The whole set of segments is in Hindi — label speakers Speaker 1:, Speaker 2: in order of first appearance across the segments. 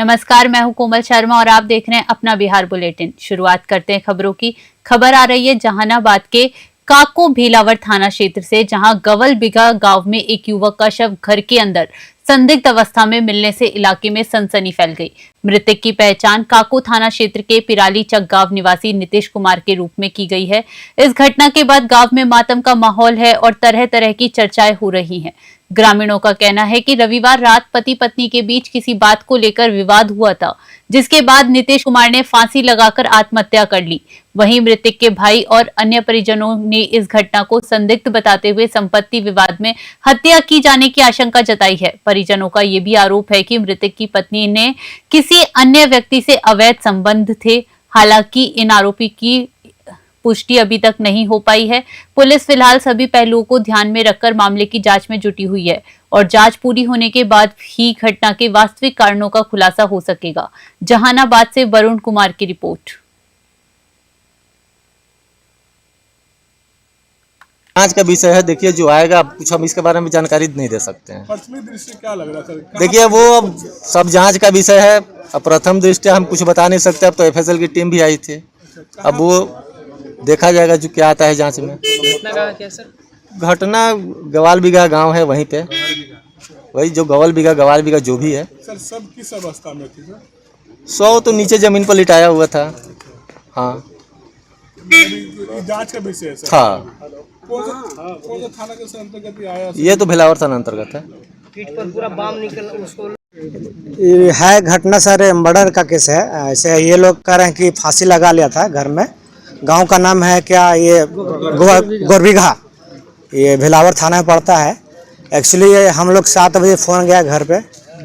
Speaker 1: नमस्कार, मैं हूं कोमल शर्मा और आप देख रहे हैं अपना बिहार बुलेटिन। शुरुआत करते हैं खबरों की। खबर आ रही है जहानाबाद के काको भीलावर थाना क्षेत्र से, जहां गवल बिघा गांव में एक युवक का शव घर के अंदर संदिग्ध अवस्था में मिलने से इलाके में सनसनी फैल गई। मृतक की पहचान काको थाना क्षेत्र के पिराली चक गांव निवासी नीतीश कुमार के रूप में की गई है। इस घटना के बाद गांव में मातम का माहौल है और तरह तरह की चर्चाएं हो रही हैं। ग्रामीणों का कहना है कि रविवार रात पति पत्नी के बीच किसी बात को लेकर विवाद हुआ था, जिसके बाद नीतीश कुमार ने फांसी लगाकर आत्महत्या कर ली। वहीं मृतक के भाई और अन्य परिजनों ने इस घटना को संदिग्ध बताते हुए संपत्ति विवाद में हत्या की जाने की आशंका जताई है। परिजनों का ये भी आरोप है कि मृतक की पत्नी ने किसी अन्य व्यक्ति से अवैध संबंध थे। हालांकि इन आरोपी की पुष्टि अभी तक नहीं हो पाई है। पुलिस फिलहाल सभी पहलुओं को ध्यान में रखकर मामले की जांच में जुटी हुई है और जांच पूरी होने के बाद ही घटना के वास्तविक कारणों का खुलासा हो सकेगा। जहानाबाद से वरुण कुमार की रिपोर्ट।
Speaker 2: आज का विषय है, देखिए जो आएगा कुछ हम इसके बारे में जानकारी नहीं दे सकते हैं।
Speaker 3: प्रथम दृष्टि क्या लग रहा है?
Speaker 2: देखिए वो अब सब जांच का विषय है। अब प्रथम दृष्टि हम कुछ बता नहीं सकते। अब तो एफएसएल की टीम भी आई थी, अब वो देखा जाएगा जो क्या आता है जांच में।
Speaker 4: घटना का क्या सर?
Speaker 2: घटना गवाल बिघा गांव है, वहीं पे वही जो गवाल बिघा जो भी है।
Speaker 3: सर सब किस अवस्था में थी सर?
Speaker 2: 100 तो नीचे जमीन पर लिटाया हुआ था। हाँ
Speaker 3: जांच का विषय है सर।
Speaker 2: था।
Speaker 3: कौन सा थाना के अंतर्गत आया?
Speaker 2: ये तो भिलावर थाना अंतर्गत है।
Speaker 4: पीठ पर पूरा बाम निकल उसको
Speaker 5: है घटना सर, मर्डर का केस है। ऐसे ये लोग कह रहे हैं कि फांसी लगा लिया था घर में। गांव का नाम है क्या, ये गोरबिघा, ये भिलावर थाना में पड़ता है। एक्चुअली ये हम लोग 7 बजे फ़ोन गया घर पे,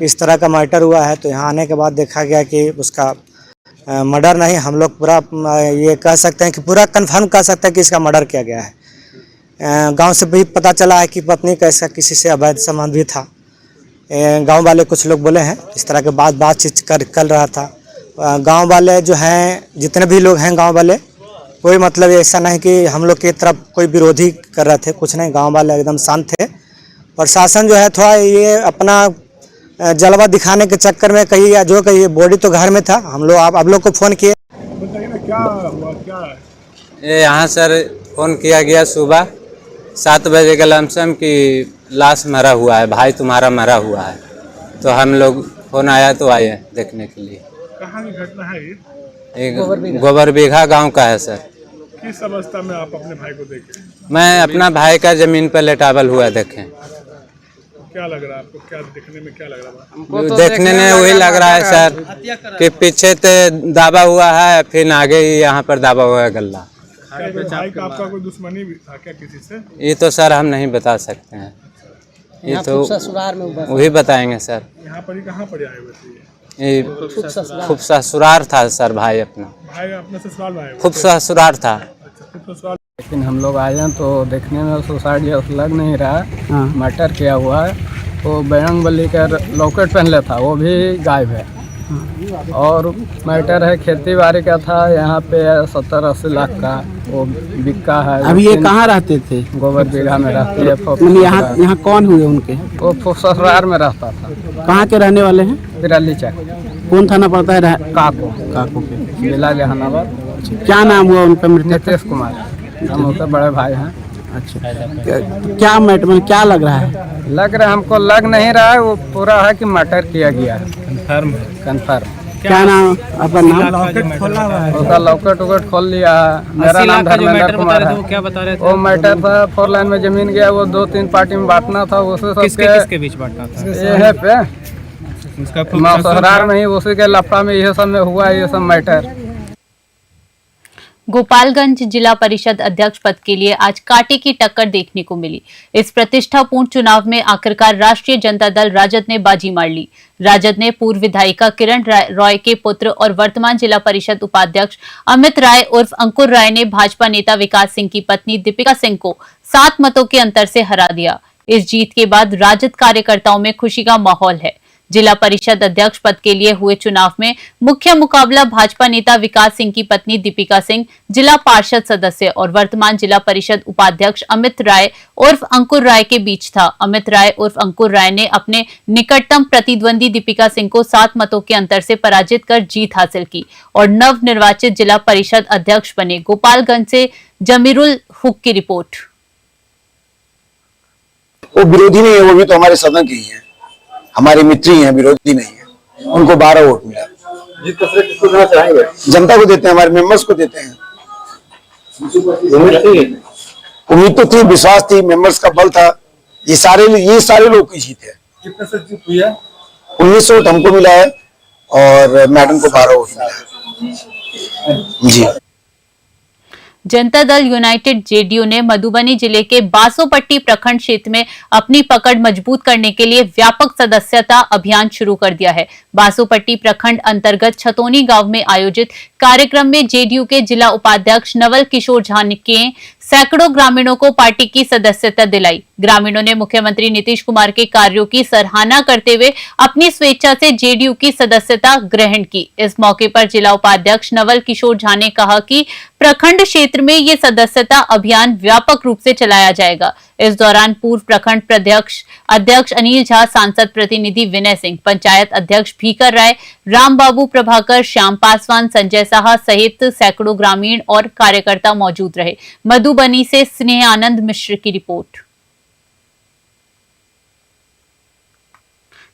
Speaker 5: इस तरह का मर्डर हुआ है। तो यहाँ आने के बाद देखा गया कि उसका मर्डर नहीं, हम लोग पूरा ये कह सकते हैं कि पूरा कंफर्म कर सकते हैं कि इसका मर्डर किया गया है। गांव से भी पता चला है कि पत्नी का इसका किसी से अवैध संबंध भी था। गांव वाले कुछ लोग बोले हैं, इस तरह के बातचीत कर रहा था। गांव वाले जो हैं, जितने भी लोग हैं गांव वाले, कोई मतलब ऐसा नहीं कि हम लोग की तरफ कोई विरोधी कर रहे थे, कुछ नहीं। गांव वाले एकदम शांत थे। प्रशासन जो है थोड़ा ये अपना जलवा दिखाने के चक्कर में कहीं बॉडी तो घर में था। हम लोग आप लोग को फ़ोन किए।
Speaker 3: बताइए ना क्या हुआ, क्या है?
Speaker 6: ये यहाँ सर फ़ोन किया गया सुबह 7 बजे के लमसम की लाश मरा हुआ है, भाई तुम्हारा मरा हुआ है। तो हम लोग फ़ोन आया तो आए देखने के लिए।
Speaker 3: कहाँ की घटना है ये?
Speaker 6: गोबर बिघा गांव का है सर।
Speaker 3: किस अवस्था में आप अपने भाई को देखे?
Speaker 6: मैं अपना भाई का ज़मीन पर लेटावल हुआ देखें।
Speaker 3: क्या लग रहा है आपको? क्या देखने में क्या लग रहा है?
Speaker 6: तो देखने में वही लग रहा है सर कि पीछे से दाबा हुआ है, फिर आगे ही यहाँ पर दाबा हुआ है गला।
Speaker 3: भाई का आपका कोई दुश्मनी भी था क्या किसी से?
Speaker 6: ये तो सर हम नहीं बता सकते हैं, ये तो
Speaker 4: ससुराल में
Speaker 6: वही बताएंगे सर।
Speaker 3: यहाँ पर ही कहाँ पर आए हुए थे?
Speaker 6: ये खूब ससुराल था सर, भाई अपना
Speaker 3: भाई अपने ससुराल में आए हुए?
Speaker 6: खूब ससुराल था।
Speaker 3: अच्छा, खूब ससुराल।
Speaker 7: लेकिन हम लोग आए हैं तो देखने में सुसाइड जैसा लग नहीं रहा। मर्डर किया हुआ है। वो बजरंग बली का लॉकेट पहन था, वो भी गायब है। और मैटर है खेती बाड़ी का था, यहाँ पे 70-80 लाख का वो बिका है।
Speaker 8: अब ये कहाँ रहते थे?
Speaker 7: गोबर बिघा में रहते हैं।
Speaker 8: यहाँ कौन हुए उनके?
Speaker 7: वो ससुराल में रहता था।
Speaker 8: कहाँ के रहने वाले हैं?
Speaker 7: पिराली चक।
Speaker 8: कौन थाना पड़ता है?
Speaker 7: काको
Speaker 8: के।
Speaker 7: जिला जहानाबाद।
Speaker 8: क्या नाम हुआ उनका?
Speaker 7: नीतीश कुमार, हम उसके बड़े भाई हैं।
Speaker 8: अच्छा, क्या मैटर में क्या लग रहा है?
Speaker 7: लग रहा है, हमको लग नहीं रहा है, वो पूरा है कि मर्डर किया गया है। कन्फर्म।
Speaker 8: क्या नाम आपका? नाम?
Speaker 7: उसका लॉकेट वॉकेट खोल लिया है। मेरा नाम धर्मेंद्र कुमार है।
Speaker 4: क्या बता रहे थे?
Speaker 7: वो मैटर था 4 लाइन में जमीन गया, वो 2-3 पार्टी में बांटना था। उसे
Speaker 4: किसके बीच बांटना था?
Speaker 7: ये पे ससुराल में ही, उसी के लफड़ा में यह सब में हुआ ये सब मैटर।
Speaker 1: गोपालगंज जिला परिषद अध्यक्ष पद के लिए आज कांटे की टक्कर देखने को मिली। इस प्रतिष्ठापूर्ण चुनाव में आखिरकार राष्ट्रीय जनता दल राजद ने बाजी मार ली। राजद ने पूर्व विधायिका किरण रॉय के पुत्र और वर्तमान जिला परिषद उपाध्यक्ष अमित राय उर्फ अंकुर राय ने भाजपा नेता विकास सिंह की पत्नी दीपिका सिंह को 7 मतों के अंतर से हरा दिया। इस जीत के बाद राजद कार्यकर्ताओं में खुशी का माहौल है। जिला परिषद अध्यक्ष पद के लिए हुए चुनाव में मुख्य मुकाबला भाजपा नेता विकास सिंह की पत्नी दीपिका सिंह, जिला पार्षद सदस्य और वर्तमान जिला परिषद उपाध्यक्ष अमित राय उर्फ अंकुर राय के बीच था। अमित राय उर्फ अंकुर राय ने अपने निकटतम प्रतिद्वंदी दीपिका सिंह को 7 मतों के अंतर से पराजित कर जीत हासिल की और नव निर्वाचित जिला परिषद अध्यक्ष बने। गोपालगंज से जमीरुल हुक की रिपोर्ट।
Speaker 9: वो विरोधी नहीं है, वो भी तो हमारे सदन के ही है, हमारे मित्र ही हैं, विरोधी नहीं है। उनको 12 वोट मिला। किसको देना चाहेंगे? जनता को देते हैं, हमारे मेंबर्स को देते हैं। उम्मीद तो थी, विश्वास थी, मेंबर्स का बल था। ये सारे लोग की जीत है।
Speaker 3: कितने से जीत हुई है?
Speaker 9: 19 वोट हमको मिला है और मैडम को 12 वोट मिला है। जी।
Speaker 1: जनता दल यूनाइटेड जेडीयू ने मधुबनी जिले के बासोपट्टी प्रखंड क्षेत्र में अपनी पकड़ मजबूत करने के लिए व्यापक सदस्यता अभियान शुरू कर दिया है। बासोपट्टी प्रखंड अंतर्गत छतौनी गांव में आयोजित कार्यक्रम में जेडीयू के जिला उपाध्यक्ष नवल किशोर झा ने सैकड़ों ग्रामीणों को पार्टी की सदस्यता दिलाई। ग्रामीणों ने मुख्यमंत्री नीतीश कुमार के कार्यों की सराहना करते हुए अपनी स्वेच्छा से जेडीयू की सदस्यता ग्रहण की। इस मौके पर जिला उपाध्यक्ष नवल किशोर झा ने कहा कि प्रखंड क्षेत्र में ये सदस्यता अभियान व्यापक रूप से चलाया जाएगा। इस दौरान पूर्व प्रखंड अध्यक्ष अनिल झा, सांसद प्रतिनिधि विनय सिंह, पंचायत अध्यक्ष भीकर राय, राम बाबू प्रभाकर, श्याम पासवान, संजय साहा सहित सैकड़ों ग्रामीण और कार्यकर्ता मौजूद रहे। मधुबनी से स्नेह आनंद मिश्र की रिपोर्ट।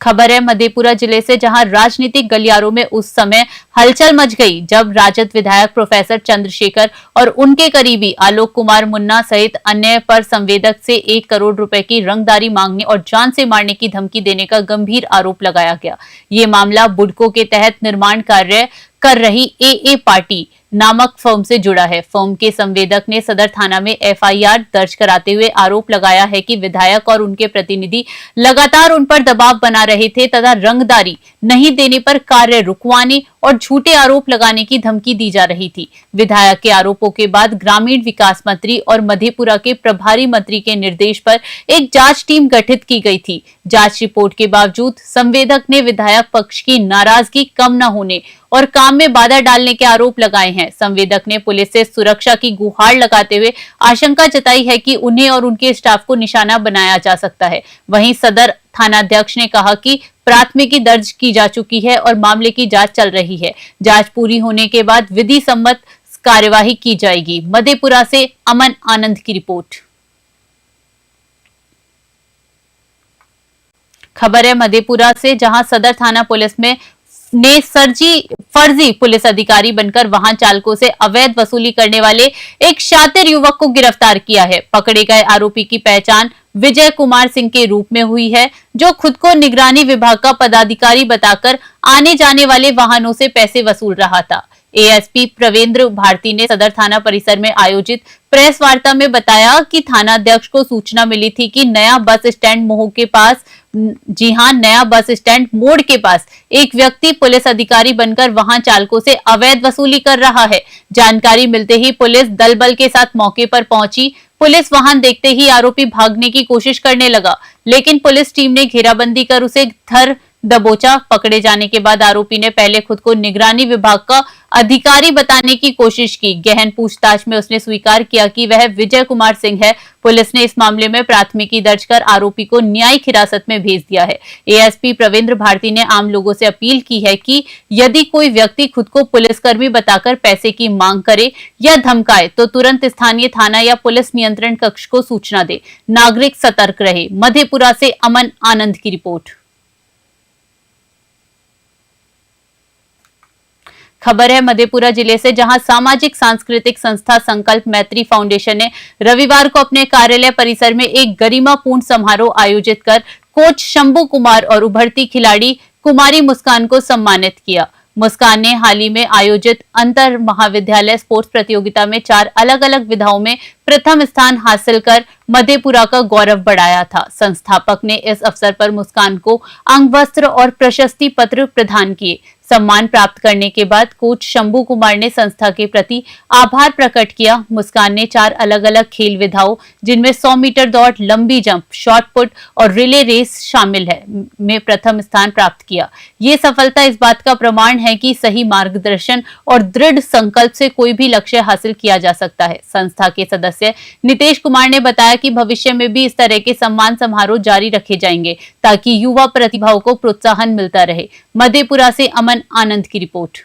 Speaker 1: खबर है मधेपुरा जिले से, जहां राजनीतिक गलियारों में उस समय हलचल मच गई जब राजद विधायक प्रोफेसर चंद्रशेखर और उनके करीबी आलोक कुमार मुन्ना सहित अन्य पर संवेदक से 1 करोड़ रुपए की रंगदारी मांगने और जान से मारने की धमकी देने का गंभीर आरोप लगाया गया। ये मामला बुडको के तहत निर्माण कार्य कर रही एए पार्टी नामक फर्म से जुड़ा है। फर्म के संवेदक ने सदर थाना में एफआईआर दर्ज कराते हुए आरोप लगाया है कि विधायक और उनके प्रतिनिधि लगातार उन पर दबाव बना रहे थे तथा रंगदारी नहीं देने पर कार्य रुकवाने और झूठे आरोप लगाने की धमकी दी जा रही थी। विधायक के आरोपों के बाद ग्रामीण विकास मंत्री और मधेपुरा के प्रभारी मंत्री के निर्देश पर एक जांच टीम गठित की गई थी। जांच रिपोर्ट के बावजूद संवेदक ने विधायक पक्ष की नाराजगी कम न होने और काम में बाधा डालने के आरोप लगाए हैं। संवेदक ने पुलिस से सुरक्षा की गुहार लगाते हुए आशंका जताई है कि उन्हें और उनके स्टाफ को निशाना बनाया जा सकता है। वहीं सदर थानाध्यक्ष ने कहा कि प्राथमिकी दर्ज की जा चुकी है और मामले की जांच चल रही है। जांच पूरी होने के बाद विधि सम्मत कार्यवाही की जाएगी। मधेपुरा से अमन आनंद की रिपोर्ट। खबर है मधेपुरा से, जहां सदर थाना पुलिस ने फर्जी पुलिस अधिकारी बनकर वाहन चालकों से अवैध वसूली करने वाले एक शातिर युवक को गिरफ्तार किया है। पकड़े गए आरोपी की पहचान विजय कुमार सिंह के रूप में हुई है, जो खुद को निगरानी विभाग का पदाधिकारी बताकर आने जाने वाले वाहनों से पैसे वसूल रहा था। एएसपी प्रवेंद्र भारती ने सदर थाना परिसर में आयोजित प्रेस वार्ता में बताया कि थानाध्यक्ष को सूचना मिली थी कि नया बस स्टैंड मोह के पास, जी हां, नया बस स्टैंड मोड़ के पास एक व्यक्ति पुलिस अधिकारी बनकर वाहन चालकों से अवैध वसूली कर रहा है। जानकारी मिलते ही पुलिस दल बल के साथ मौके पर पहुंची। पुलिस वाहन देखते ही आरोपी भागने की कोशिश करने लगा, लेकिन पुलिस टीम ने घेराबंदी कर उसे धर दबोचा। पकड़े जाने के बाद आरोपी ने पहले खुद को निगरानी विभाग का अधिकारी बताने की कोशिश की। गहन पूछताछ में उसने स्वीकार किया कि वह विजय कुमार सिंह है। पुलिस ने इस मामले में प्राथमिकी दर्ज कर आरोपी को न्यायिक हिरासत में भेज दिया है। एएसपी प्रवेंद्र भारती ने आम लोगों से अपील की है कि यदि कोई व्यक्ति खुद को पुलिसकर्मी बताकर पैसे की मांग करे या धमकाए तो तुरंत स्थानीय थाना या पुलिस नियंत्रण कक्ष को सूचना दे। नागरिक सतर्क रहे। मधेपुरा से अमन आनंद की रिपोर्ट। खबर है मधेपुरा जिले से, जहां सामाजिक सांस्कृतिक संस्था संकल्प मैत्री फाउंडेशन ने रविवार को अपने कार्यालय परिसर में एक गरिमापूर्ण समारोह आयोजित कर कोच शंभू कुमार और उभरती खिलाड़ी कुमारी मुस्कान को सम्मानित किया। मुस्कान ने हाल ही में आयोजित अंतर महाविद्यालय स्पोर्ट्स प्रतियोगिता में 4 अलग अलग विधाओं में प्रथम स्थान हासिल कर मधेपुरा का गौरव बढ़ाया था। संस्थापक ने इस अवसर पर मुस्कान को अंगवस्त्र और प्रशस्ति पत्र प्रदान किए। सम्मान प्राप्त करने के बाद कोच शंभू कुमार ने संस्था के प्रति आभार प्रकट किया। मुस्कान ने 4 अलग अलग खेल विधाओं, जिनमें 100 मीटर दौड़, लंबी जंप, शॉट पुट और रिले रेस शामिल है, में प्रथम स्थान प्राप्त किया। ये सफलता इस बात का प्रमाण है कि सही मार्गदर्शन और दृढ़ संकल्प से कोई भी लक्ष्य हासिल किया जा सकता है। संस्था के सदस्य नितेश कुमार ने बताया कि भविष्य में भी इस तरह के सम्मान समारोह जारी रखे जाएंगे ताकि युवा प्रतिभाओं को प्रोत्साहन मिलता रहे। मधेपुरा से अमन आनंद की रिपोर्ट।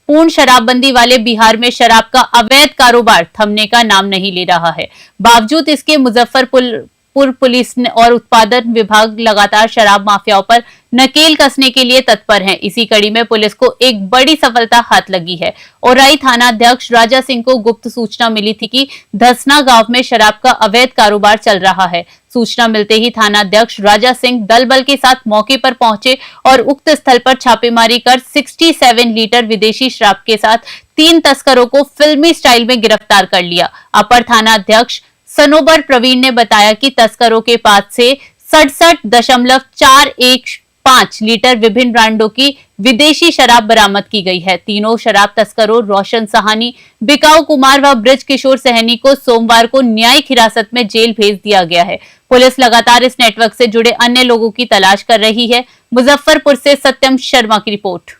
Speaker 1: पूर्ण शराबबंदी वाले बिहार में शराब का अवैध कारोबार थमने का नाम नहीं ले रहा है। बावजूद इसके मुजफ्फरपुर पुलिस और उत्पादन विभाग लगातार शराब माफियाओं पर नकेल कसने के लिए तत्पर हैं। इसी कड़ी में पुलिस को एक बड़ी सफलता हाथ लगी है। औराई थाना अध्यक्ष राजा सिंह को गुप्त सूचना मिली थी कि धसना गांव में शराब का अवैध कारोबार चल रहा है। सूचना मिलते ही थाना अध्यक्ष राजा सिंह दल बल के साथ मौके पर पहुंचे और उक्त स्थल पर छापेमारी कर 67 लीटर विदेशी शराब के साथ 3 तस्करों को फिल्मी स्टाइल में गिरफ्तार कर लिया। अपर थाना अध्यक्ष सनोबर प्रवीण ने बताया कि तस्करों के पास से 67.415 लीटर विभिन्न ब्रांडों की विदेशी शराब बरामद की गई है। तीनों शराब तस्करों रोशन सहानी, बिकाऊ कुमार व ब्रिज किशोर सहनी को सोमवार को न्यायिक हिरासत में जेल भेज दिया गया है। पुलिस लगातार इस नेटवर्क से जुड़े अन्य लोगों की तलाश कर रही है। मुजफ्फरपुर से सत्यम शर्मा की रिपोर्ट।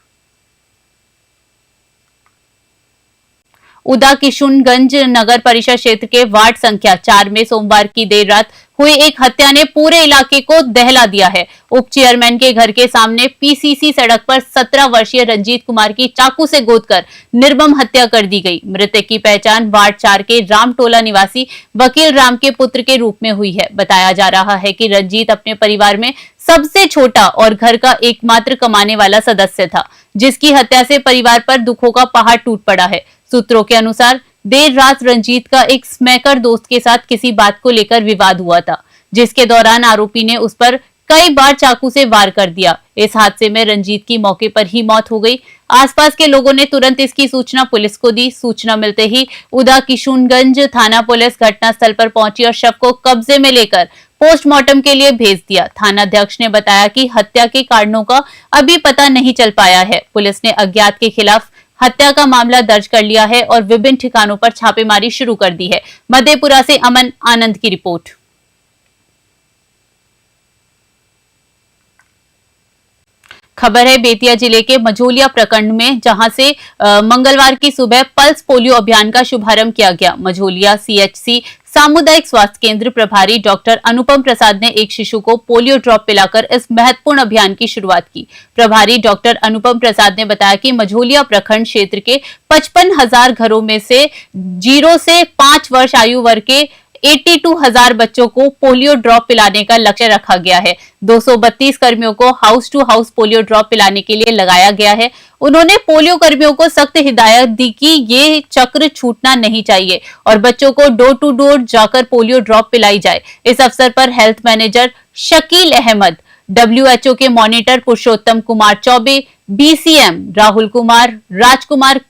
Speaker 1: उदा किशुनगंज नगर परिषद क्षेत्र के वार्ड संख्या 4 में सोमवार की देर रात हुई एक हत्या ने पूरे इलाके को दहला दिया है। उप चेयरमैन के घर के सामने पीसीसी सड़क पर 17 वर्षीय रंजीत कुमार की चाकू से गोदकर निर्मम हत्या कर दी गई। मृतक की पहचान वार्ड 4 के रामटोला निवासी वकील राम के पुत्र के रूप में हुई है। बताया जा रहा है कि रंजीत अपने परिवार में सबसे छोटा और घर का एकमात्र कमाने वाला सदस्य था, जिसकी हत्या से परिवार पर दुखों का पहाड़ टूट पड़ा है। सूत्रों के अनुसार देर रात रंजीत का एक स्मैकर दोस्त के साथ किसी बात को लेकर विवाद हुआ था, जिसके दौरान आरोपी ने उस पर कई बार चाकू से वार कर दिया। इस हादसे में रंजीत की मौके पर ही मौत हो गई। आसपास के लोगों ने तुरंत इसकी सूचना पुलिस को दी। सूचना मिलते ही उदा किशुनगंज थाना पुलिस घटनास्थल पर पहुंची और शव को कब्जे में लेकर पोस्टमार्टम के लिए भेज दिया। थानाध्यक्ष ने बताया कि हत्या के कारणों का अभी पता नहीं चल पाया है। पुलिस ने अज्ञात के खिलाफ हत्या का मामला दर्ज कर लिया है और विभिन्न ठिकानों पर छापेमारी शुरू कर दी है। मधेपुरा से अमन आनंद की रिपोर्ट। खबर है बेतिया जिले के मझोलिया प्रखंड में, जहां से मंगलवार की सुबह पल्स पोलियो अभियान का शुभारंभ किया गया। मझोलिया सीएचसी सामुदायिक स्वास्थ्य केंद्र प्रभारी डॉक्टर अनुपम प्रसाद ने एक शिशु को पोलियो ड्रॉप पिलाकर इस महत्वपूर्ण अभियान की शुरुआत की। प्रभारी डॉक्टर अनुपम प्रसाद ने बताया कि मझोलिया प्रखंड क्षेत्र के 55,000 घरों में से 0 से 5 वर्ष आयु वर्ग के 82,000 बच्चों को पोलियो ड्रॉप पिलाने का लक्ष्य रखा गया है। 232 कर्मियों को house to house polio drop पिलाने के लिए लगाया गया है। उन्होंने पोलियो कर्मियों को सख्त हिदायत दी कि ये चक्र छूटना नहीं चाहिए और बच्चों को डोर टू डोर जाकर पोलियो ड्रॉप पिलाई जाए। इस अवसर पर health manager Shakeel Ahmad, WHO के monitor Purushottam Kumar Choubey, BCM Rahul Kumar, Rajkumar,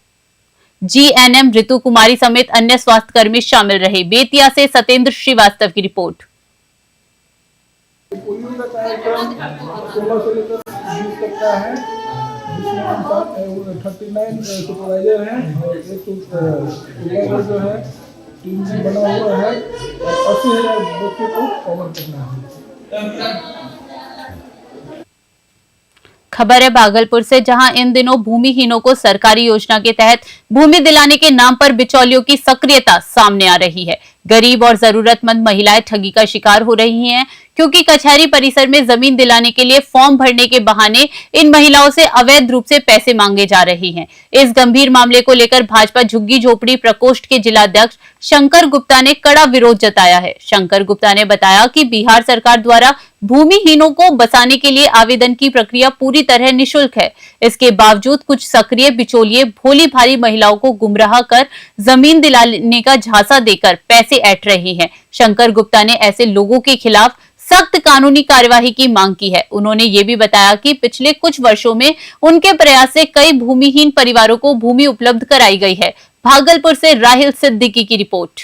Speaker 1: GNM Ritu Kumari समेत अन्य स्वास्थ्य कर्मी शामिल रहे। बेतिया से सतेंद्र श्रीवास्तव की रिपोर्ट।
Speaker 3: पोलियो का कार्यक्रम 16 से लेकर 20 तक का है, जिसमें हम 39 सुपरवाइजर हैं और एक सुपरवाइजर जो है टीम से बना हुआ है और 80,000 बच्चों को कवर करना है।
Speaker 1: खबर है भागलपुर से, जहां इन दिनों भूमिहीनों को सरकारी योजना के तहत भूमि दिलाने के नाम पर बिचौलियों की सक्रियता सामने आ रही है। गरीब और जरूरतमंद महिलाएं ठगी का शिकार हो रही हैं, क्योंकि कचहरी परिसर में जमीन दिलाने के लिए फॉर्म भरने के बहाने इन महिलाओं से अवैध रूप से पैसे मांगे जा रहे हैं। इस गंभीर मामले को लेकर भाजपा झुग्गी झोपड़ी प्रकोष्ठ के जिलाध्यक्ष शंकर गुप्ता ने कड़ा विरोध जताया है। शंकर गुप्ता ने बताया कि बिहार सरकार द्वारा भूमिहीनों को बसाने के लिए आवेदन की प्रक्रिया पूरी तरह निःशुल्क है। इसके बावजूद कुछ सक्रिय बिचौलिए भोली भाली महिलाओं को गुमराह कर जमीन दिलाने का झांसा देकर पैसे ऐंठ रहे हैं। शंकर गुप्ता ने ऐसे लोगों के खिलाफ सख्त कानूनी कार्यवाही की मांग की है। उन्होंने ये भी बताया कि पिछले कुछ वर्षों में उनके प्रयास से कई भूमिहीन परिवारों को भूमि उपलब्ध कराई गई है। भागलपुर से राहिल सिद्दीकी की रिपोर्ट।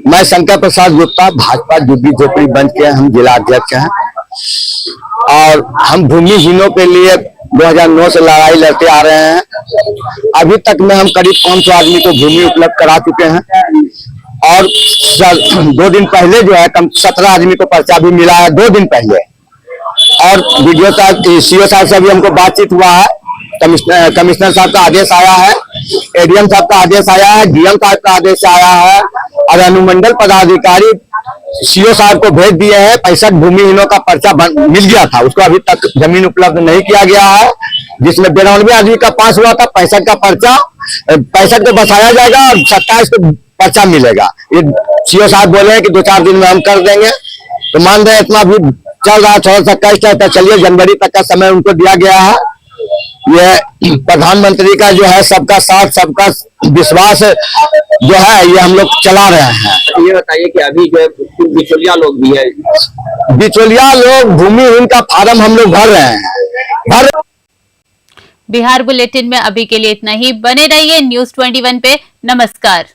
Speaker 9: मैं शंकर प्रसाद गुप्ता, भाजपा झुग्गी झोपड़ी मंच के हम जिला अध्यक्ष हैं और हम भूमिहीनों के लिए 2009 से लड़ाई लड़ते आ रहे हैं। अभी तक में हम करीब 500 आदमी को भूमि उपलब्ध करा चुके हैं और 2 दिन पहले जो है 17 आदमी को पर्चा भी मिला है 2 दिन पहले। और वीडियो साहब, सीओ साहब से भी हमको बातचीत हुआ है, कमिश्नर साहब का आदेश आया है, एडीएम साहब का आदेश आया है, डीएम साहब का आदेश आया है और अनुमंडल पदाधिकारी सीओ साहब को भेज दिए हैं। 65 भूमिहीनों का पर्चा मिल गया था, उसको अभी तक जमीन उपलब्ध नहीं किया गया है, जिसमें 92 आदमी का पास हुआ था। 65 का पर्चा 65 को बसाया जाएगा और 27 को पर्चा मिलेगा। ये सीओ साहब बोले हैं कि 2-4 दिन में हम कर देंगे, तो मान रहे इतना भी चल रहा है। 27 तक चलिए, जनवरी तक का समय उनको दिया गया है। ये प्रधानमंत्री का जो है सबका साथ सबका विश्वास जो है ये हम लोग चला रहे हैं।
Speaker 10: ये बताइए कि अभी जो बिचौलिया लोग भी है,
Speaker 9: बिचौलिया लोग भूमिहीन का फार्म हम लोग भर रहे हैं।
Speaker 1: बिहार बुलेटिन में अभी के लिए इतना ही। बने रहिए न्यूज़ 21 पे। नमस्कार।